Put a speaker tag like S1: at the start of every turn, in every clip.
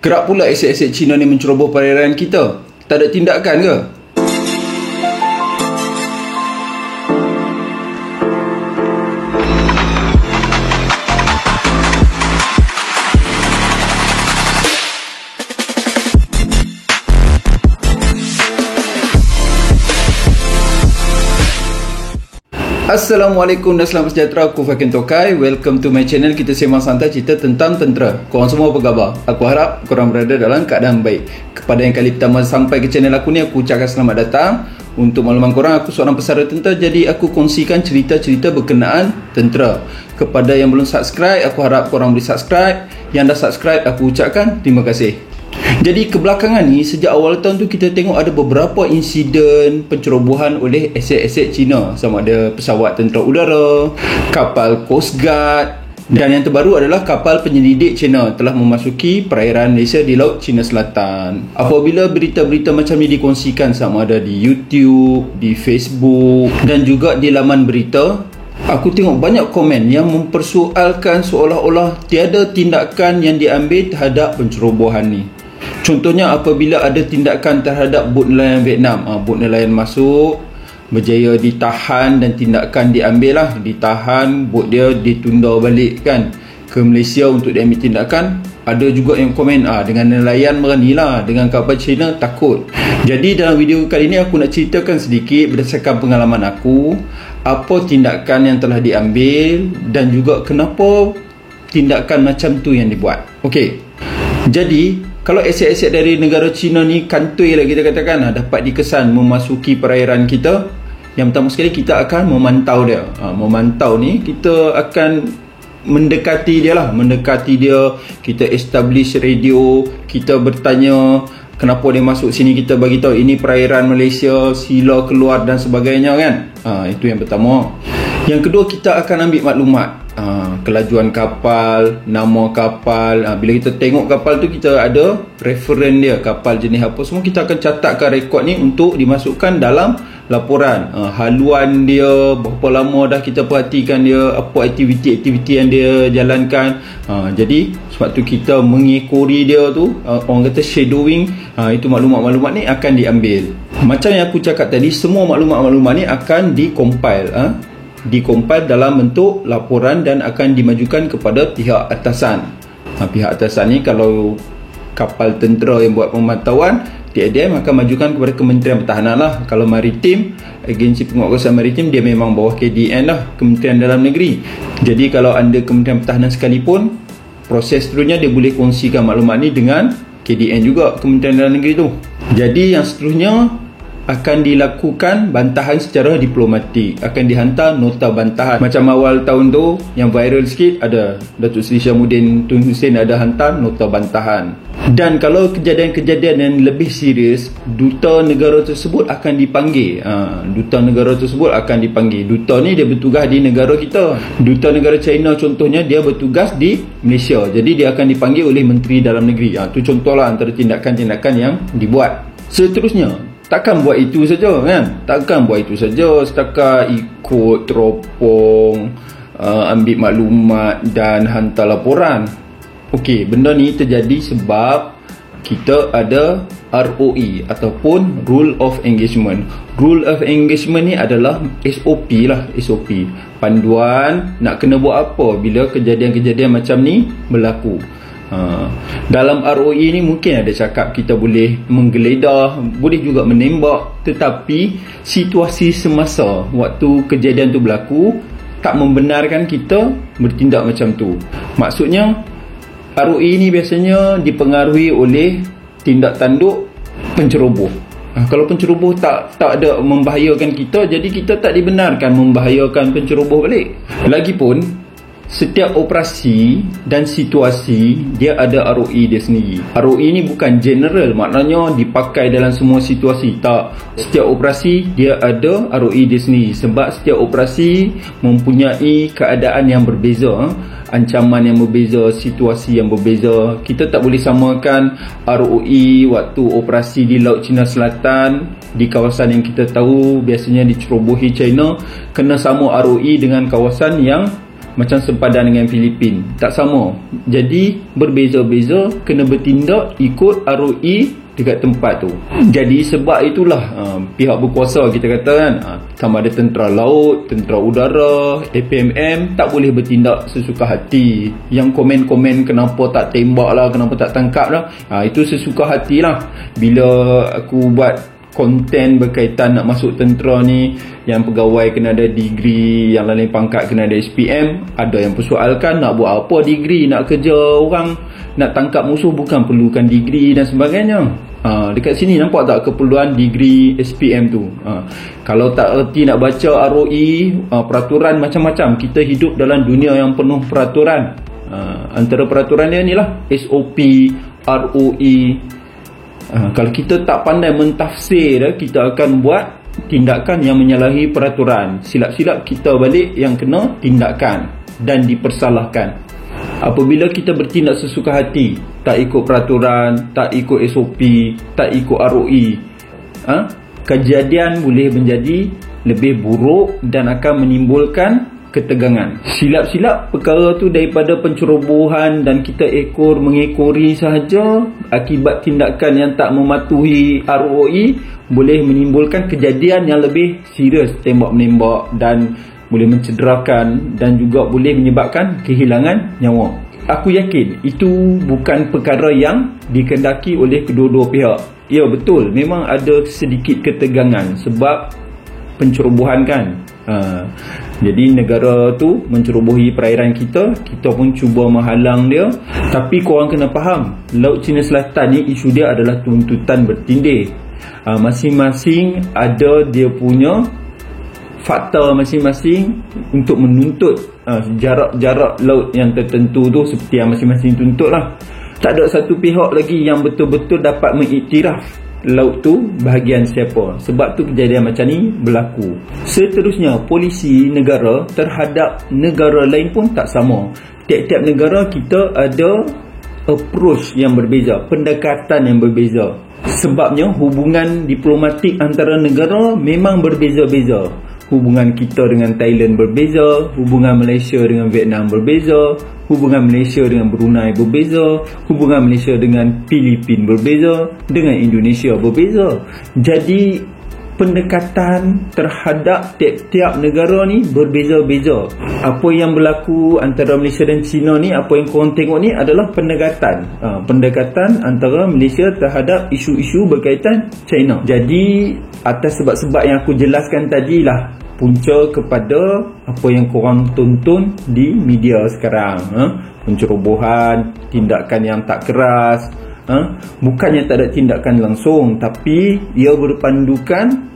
S1: Kerap pula aset-aset Cina ni menceroboh perairan kita. Tak ada tindakan ke? Assalamualaikum dan selamat sejahtera. Aku Fakin Tokai. Welcome to my channel. Kita sembang santai cerita tentang tentera. Korang semua apa khabar? Aku harap korang berada dalam keadaan baik. Kepada yang kali pertama sampai ke channel aku ni, aku ucapkan selamat datang. Untuk makluman korang, aku seorang pesara tentera. Jadi aku kongsikan cerita-cerita berkenaan tentera. Kepada yang belum subscribe, aku harap korang boleh subscribe. Yang dah subscribe, aku ucapkan terima kasih. Jadi kebelakangan ni, sejak awal tahun tu, kita tengok ada beberapa insiden pencerobohan oleh aset-aset Cina. Sama ada pesawat tentera udara, kapal Coast Guard, dan yang terbaru adalah kapal penyelidik Cina telah memasuki perairan Malaysia di Laut Cina Selatan. Apabila berita-berita macam ni dikongsikan sama ada di YouTube, di Facebook dan juga di laman berita, aku tengok banyak komen yang mempersoalkan seolah-olah tiada tindakan yang diambil terhadap pencerobohan ni. Contohnya apabila ada tindakan terhadap bot nelayan Vietnam, bot nelayan masuk, berjaya ditahan dan tindakan diambil lah, ditahan, bot dia ditunda balik kan ke Malaysia untuk diambil tindakan. Ada juga yang komen, dengan nelayan beranilah, dengan kapal China takut. Jadi dalam video kali ni aku nak ceritakan sedikit berdasarkan pengalaman aku, apa tindakan yang telah diambil dan juga kenapa tindakan macam tu yang dibuat. Okey. Jadi kalau aset-aset dari negara China ni kantoi lah kita katakan, dapat dikesan memasuki perairan kita, yang pertama sekali kita akan memantau dia. Memantau ni kita akan mendekati dia lah, mendekati dia, kita establish radio, kita bertanya kenapa dia masuk sini, kita bagi tahu ini perairan Malaysia, sila keluar dan sebagainya kan. Itu yang pertama. Yang kedua, kita akan ambil maklumat, kelajuan kapal, nama kapal. Bila kita tengok kapal tu, kita ada referen dia, kapal jenis apa, semua kita akan catatkan rekod ni untuk dimasukkan dalam laporan. Haluan dia, berapa lama dah kita perhatikan dia, apa aktiviti-aktiviti yang dia jalankan. Jadi sebab tu kita mengekori dia tu, orang kata shadowing. Itu maklumat-maklumat ni akan diambil. Macam yang aku cakap tadi, semua maklumat-maklumat ni akan dikompil dalam bentuk laporan dan akan dimajukan kepada pihak atasan. Pihak atasan ni kalau kapal tentera yang buat pemantauan, TADM akan majukan kepada Kementerian Pertahanan lah. Kalau maritim, agensi penguatkuasaan maritim, dia memang bawah KDN lah, Kementerian Dalam Negeri. Jadi kalau anda Kementerian Pertahanan sekalipun, proses seterusnya dia boleh kongsikan maklumat ni dengan KDN juga, Kementerian Dalam Negeri tu. Jadi yang seterusnya akan dilakukan bantahan secara diplomatik, akan dihantar nota bantahan. Macam awal tahun tu yang viral sikit, ada Datuk Seri Syamudin Tun Hussein ada hantar nota bantahan. Dan kalau kejadian-kejadian yang lebih serius, duta negara tersebut akan dipanggil. Duta negara tersebut akan dipanggil. Duta ni dia bertugas di negara kita. Duta negara China contohnya dia bertugas di Malaysia. Jadi dia akan dipanggil oleh Menteri Dalam Negeri. Itu contohlah antara tindakan-tindakan yang dibuat. Seterusnya, takkan buat itu saja kan? Takkan buat itu saja setakat ikut teropong, ambil maklumat dan hantar laporan. Okey, benda ni terjadi sebab kita ada ROE ataupun Rule of Engagement. Rule of Engagement ni adalah SOP lah, SOP. Panduan nak kena buat apa bila kejadian-kejadian macam ni berlaku. Dalam ROE ni mungkin ada cakap kita boleh menggeledah, boleh juga menembak, tetapi situasi semasa waktu kejadian tu berlaku tak membenarkan kita bertindak macam tu. Maksudnya ROE ni biasanya dipengaruhi oleh tindak tanduk penceroboh. Kalau penceroboh tak ada membahayakan kita, jadi kita tak dibenarkan membahayakan penceroboh balik. Lagipun setiap operasi dan situasi dia ada ROE dia sendiri. ROE ni bukan general, maknanya dipakai dalam semua situasi. Tak. Setiap operasi dia ada ROE dia sendiri. Sebab setiap operasi mempunyai keadaan yang berbeza, ancaman yang berbeza, situasi yang berbeza. Kita tak boleh samakan ROE waktu operasi di Laut Cina Selatan, di kawasan yang kita tahu biasanya dicerobohi China, kena sama ROE dengan kawasan yang macam sempadan dengan Filipin. Tak sama. Jadi berbeza-beza, kena bertindak ikut ROE dekat tempat tu. Jadi sebab itulah pihak berkuasa kita kata kan, sama ada tentera laut, tentera udara, APMM tak boleh bertindak sesuka hati. Yang komen-komen kenapa tak tembak lah, kenapa tak tangkap lah, itu sesuka hati lah. Bila aku buat konten berkaitan nak masuk tentera ni, yang pegawai kena ada degree, yang lain pangkat kena ada SPM, ada yang persoalkan nak buat apa degree, nak kerja orang, nak tangkap musuh bukan perlukan degree dan sebagainya. Dekat sini nampak tak keperluan degree SPM tu? Kalau tak erti nak baca ROE, peraturan macam-macam. Kita hidup dalam dunia yang penuh peraturan. Antara peraturan dia ni lah SOP, ROE. Kalau kita tak pandai mentafsir, kita akan buat tindakan yang menyalahi peraturan. Silap-silap kita balik yang kena tindakan dan dipersalahkan. Apabila kita bertindak sesuka hati, tak ikut peraturan, tak ikut SOP, tak ikut ROE, kejadian boleh menjadi lebih buruk dan akan menimbulkan ketegangan. Silap-silap perkara tu daripada pencerobohan dan kita mengekori sahaja, akibat tindakan yang tak mematuhi ROE boleh menimbulkan kejadian yang lebih serius, tembak-menembak, dan boleh mencederakan dan juga boleh menyebabkan kehilangan nyawa. Aku yakin itu bukan perkara yang dikehendaki oleh kedua-dua pihak. Ya betul, memang ada sedikit ketegangan sebab pencerobohan kan. Jadi negara tu mencerobohi perairan kita, kita pun cuba menghalang dia. Tapi korang kena faham, Laut Cina Selatan ni isu dia adalah tuntutan bertindih. Masing-masing ada dia punya fakta masing-masing untuk menuntut jarak-jarak laut yang tertentu tu seperti yang masing-masing tuntut lah. Tak ada satu pihak lagi yang betul-betul dapat mengiktiraf laut tu bahagian siapa. Sebab tu kejadian macam ni berlaku. Seterusnya, polisi negara terhadap negara lain pun tak sama. Tiap-tiap negara kita ada approach yang berbeza, pendekatan yang berbeza. Sebabnya hubungan diplomatik antara negara memang berbeza-beza. Hubungan kita dengan Thailand berbeza, hubungan Malaysia dengan Vietnam berbeza, hubungan Malaysia dengan Brunei berbeza, hubungan Malaysia dengan Filipin berbeza, dengan Indonesia berbeza. Jadi pendekatan terhadap tiap-tiap negara ni berbeza-beza. Apa yang berlaku antara Malaysia dan China ni, apa yang korang tengok ni adalah pendekatan. Pendekatan antara Malaysia terhadap isu-isu berkaitan China. Jadi atas sebab-sebab yang aku jelaskan tadilah punca kepada apa yang korang tonton di media sekarang. Pencerobohan, tindakan yang tak keras. Bukannya tak ada tindakan langsung, tapi ia berpandukan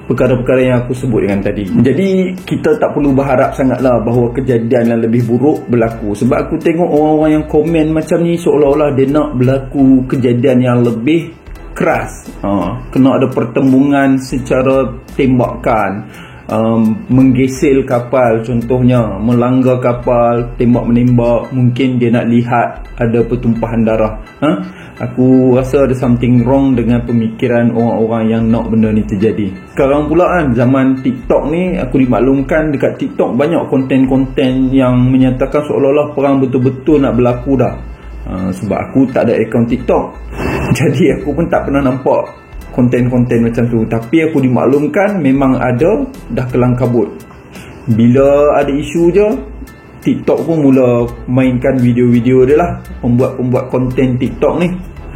S1: perkara-perkara yang aku sebut dengan tadi. Jadi kita tak perlu berharap sangatlah bahawa kejadian yang lebih buruk berlaku. Sebab aku tengok orang-orang yang komen macam ni seolah-olah dia nak berlaku kejadian yang lebih keras. Kena ada pertembungan secara tembakan, menggesel kapal contohnya, melanggar kapal, tembak-menembak, mungkin dia nak lihat ada pertumpahan darah. Aku rasa ada something wrong dengan pemikiran orang-orang yang nak benda ni terjadi. Sekarang pula kan, zaman TikTok ni, aku dimaklumkan dekat TikTok banyak konten-konten yang menyatakan seolah-olah perang betul-betul nak berlaku dah. Sebab aku tak ada akaun TikTok, jadi aku pun tak pernah nampak konten-konten macam tu. Tapi aku dimaklumkan memang ada, dah kelang kabut. Bila ada isu je, TikTok pun mula mainkan video-video dia lah, pembuat-pembuat konten TikTok ni.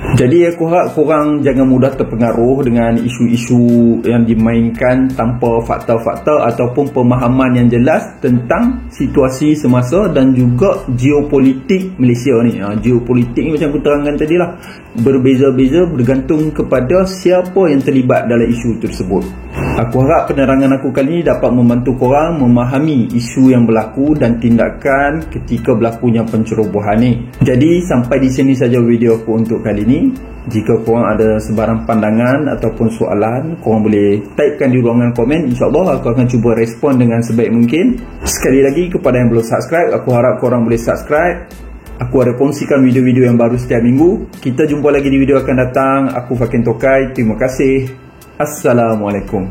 S1: Jadi aku harap korang jangan mudah terpengaruh dengan isu-isu yang dimainkan tanpa fakta-fakta ataupun pemahaman yang jelas tentang situasi semasa dan juga geopolitik Malaysia ni. Geopolitik ni macam aku terangkan tadi lah, berbeza-beza bergantung kepada siapa yang terlibat dalam isu tersebut. Aku harap penerangan aku kali ini dapat membantu korang memahami isu yang berlaku dan tindakan ketika berlakunya pencerobohan ni. Jadi sampai di sini saja video aku untuk kali ini. Jika korang ada sebarang pandangan ataupun soalan, korang boleh typekan di ruangan komen. InsyaAllah aku akan cuba respon dengan sebaik mungkin. Sekali lagi, kepada yang belum subscribe, aku harap korang boleh subscribe. Aku ada kongsikan video-video yang baru setiap minggu. Kita jumpa lagi di video akan datang. Aku Fakin Tokai. Terima kasih. Assalamualaikum.